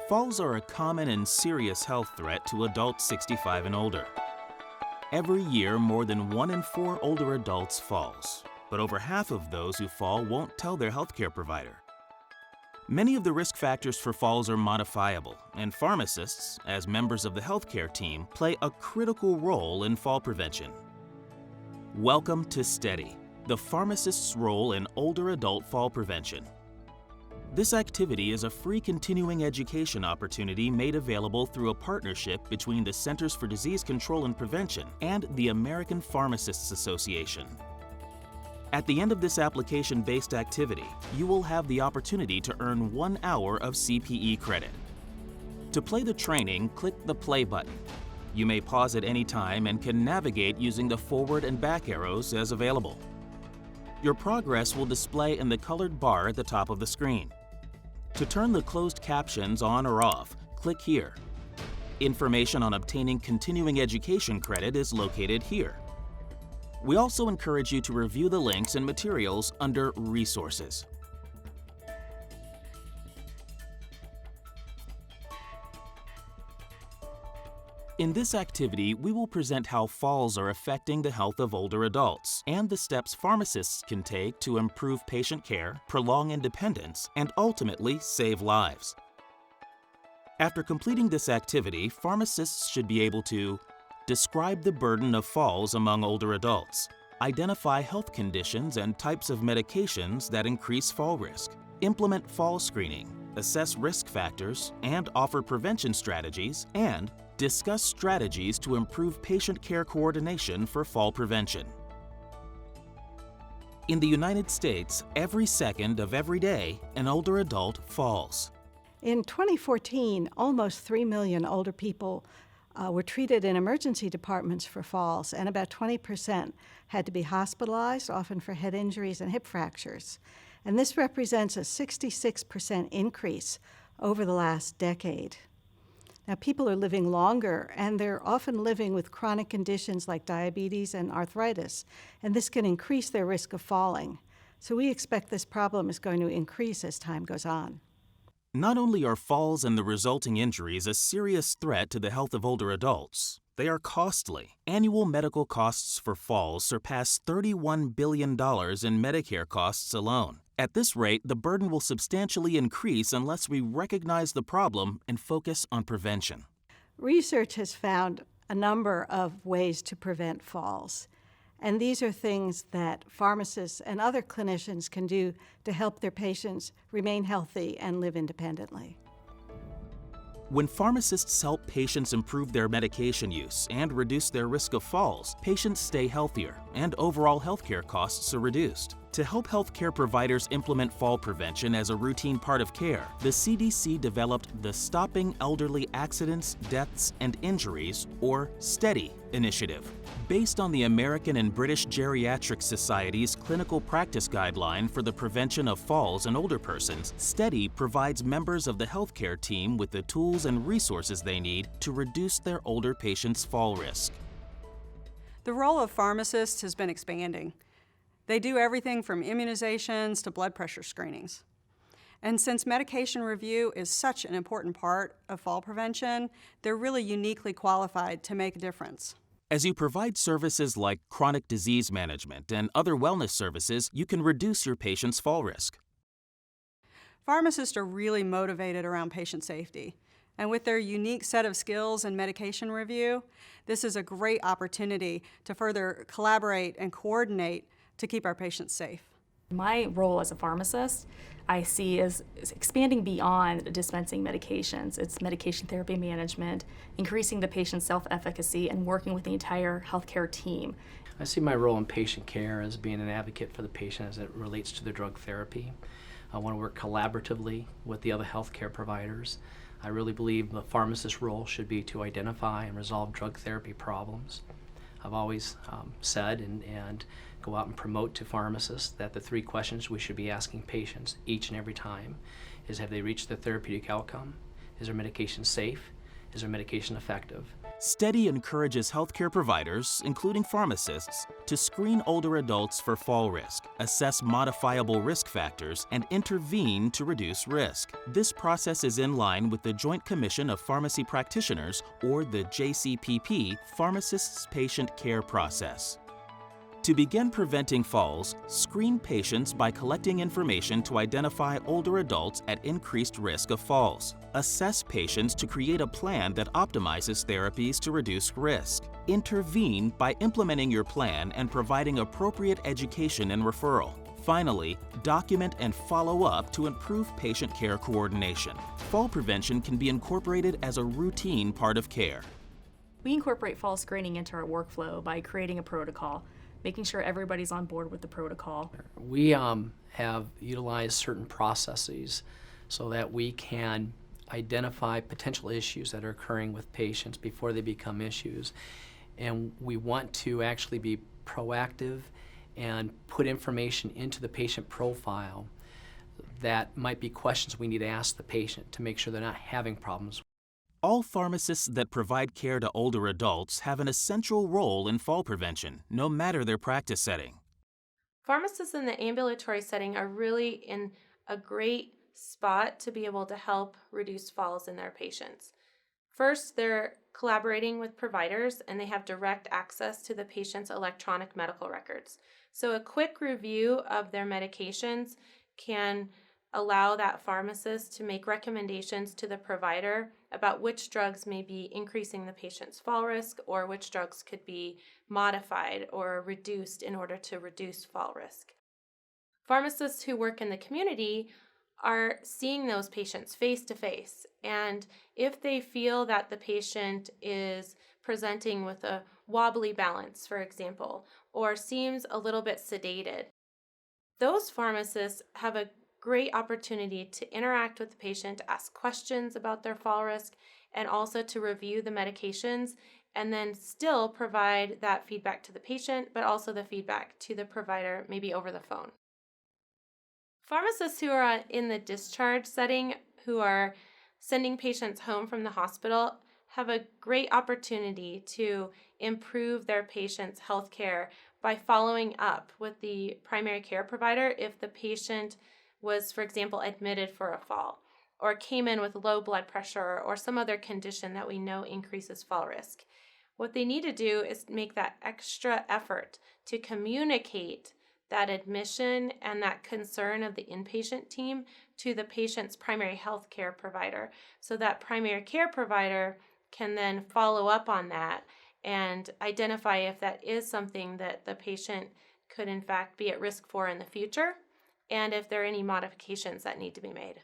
Falls are a common and serious health threat to adults 65 and older. Every year, more than 1 in 4 older adults falls, but over half of those who fall won't tell their healthcare provider. Many of the risk factors for falls are modifiable, and pharmacists, as members of the healthcare team, play a critical role in fall prevention. Welcome to STEADI, the pharmacist's role in older adult fall prevention. This activity is a free continuing education opportunity made available through a partnership between the Centers for Disease Control and Prevention and the American Pharmacists Association. At the end of this application-based activity, you will have the opportunity to earn 1 hour of CPE credit. To play the training, click the play button. You may pause at any time and can navigate using the forward and back arrows as available. Your progress will display in the colored bar at the top of the screen. To turn the closed captions on or off, click here. Information on obtaining continuing education credit is located here. We also encourage you to review the links and materials under Resources. In this activity, we will present how falls are affecting the health of older adults and the steps pharmacists can take to improve patient care, prolong independence, and ultimately save lives. After completing this activity, pharmacists should be able to describe the burden of falls among older adults, identify health conditions and types of medications that increase fall risk, implement fall screening, assess risk factors, and offer prevention strategies, and discuss strategies to improve patient care coordination for fall prevention. In the United States, every second of every day, an older adult falls. In 2014, almost 3 million older people were treated in emergency departments for falls, and about 20% had to be hospitalized, often for head injuries and hip fractures. And this represents a 66% increase over the last decade. Now, people are living longer, and they're often living with chronic conditions like diabetes and arthritis, and this can increase their risk of falling. So we expect this problem is going to increase as time goes on. Not only are falls and the resulting injuries a serious threat to the health of older adults, they are costly. Annual medical costs for falls surpass $31 billion in Medicare costs alone. At this rate, the burden will substantially increase unless we recognize the problem and focus on prevention. Research has found a number of ways to prevent falls, and these are things that pharmacists and other clinicians can do to help their patients remain healthy and live independently. When pharmacists help patients improve their medication use and reduce their risk of falls, patients stay healthier and overall healthcare costs are reduced. To help healthcare providers implement fall prevention as a routine part of care, the CDC developed the Stopping Elderly Accidents, Deaths, and Injuries, or STEADI, initiative. Based on the American and British Geriatric Society's clinical practice guideline for the prevention of falls in older persons, STEADI provides members of the healthcare team with the tools and resources they need to reduce their older patients' fall risk. The role of pharmacists has been expanding. They do everything from immunizations to blood pressure screenings. And since medication review is such an important part of fall prevention, they're really uniquely qualified to make a difference. As you provide services like chronic disease management and other wellness services, you can reduce your patient's fall risk. Pharmacists are really motivated around patient safety. And with their unique set of skills in medication review, this is a great opportunity to further collaborate and coordinate to keep our patients safe. My role as a pharmacist, I see as expanding beyond dispensing medications. It's medication therapy management, increasing the patient's self-efficacy, and working with the entire healthcare team. I see my role in patient care as being an advocate for the patient as it relates to the drug therapy. I want to work collaboratively with the other healthcare providers. I really believe the pharmacist's role should be to identify and resolve drug therapy problems. I've always said and go out and promote to pharmacists that the 3 questions we should be asking patients each and every time is, have they reached their therapeutic outcome? Is their medication safe? Is their medication effective? STEADI encourages healthcare providers, including pharmacists, to screen older adults for fall risk, assess modifiable risk factors, and intervene to reduce risk. This process is in line with the Joint Commission of Pharmacy Practitioners, or the JCPP, Pharmacists' Patient Care Process. To begin preventing falls, screen patients by collecting information to identify older adults at increased risk of falls. Assess patients to create a plan that optimizes therapies to reduce risk. Intervene by implementing your plan and providing appropriate education and referral. Finally, document and follow up to improve patient care coordination. Fall prevention can be incorporated as a routine part of care. We incorporate fall screening into our workflow by creating a protocol, making sure everybody's on board with the protocol. We have utilized certain processes so that we can identify potential issues that are occurring with patients before they become issues. And we want to actually be proactive and put information into the patient profile that might be questions we need to ask the patient to make sure they're not having problems. All pharmacists that provide care to older adults have an essential role in fall prevention, no matter their practice setting. Pharmacists in the ambulatory setting are really in a great spot to be able to help reduce falls in their patients. First, they're collaborating with providers and they have direct access to the patient's electronic medical records. So a quick review of their medications can allow that pharmacist to make recommendations to the provider about which drugs may be increasing the patient's fall risk or which drugs could be modified or reduced in order to reduce fall risk. Pharmacists who work in the community are seeing those patients face to face, and if they feel that the patient is presenting with a wobbly balance, for example, or seems a little bit sedated, those pharmacists have a great opportunity to interact with the patient, to ask questions about their fall risk, and also to review the medications, and then still provide that feedback to the patient, but also the feedback to the provider, maybe over the phone. Pharmacists who are in the discharge setting, who are sending patients home from the hospital, have a great opportunity to improve their patient's health care by following up with the primary care provider if the patient was, for example, admitted for a fall or came in with low blood pressure or some other condition that we know increases fall risk. What they need to do is make that extra effort to communicate that admission and that concern of the inpatient team to the patient's primary health care provider, so that primary care provider can then follow up on that and identify if that is something that the patient could in fact be at risk for in the future, and if there are any modifications that need to be made.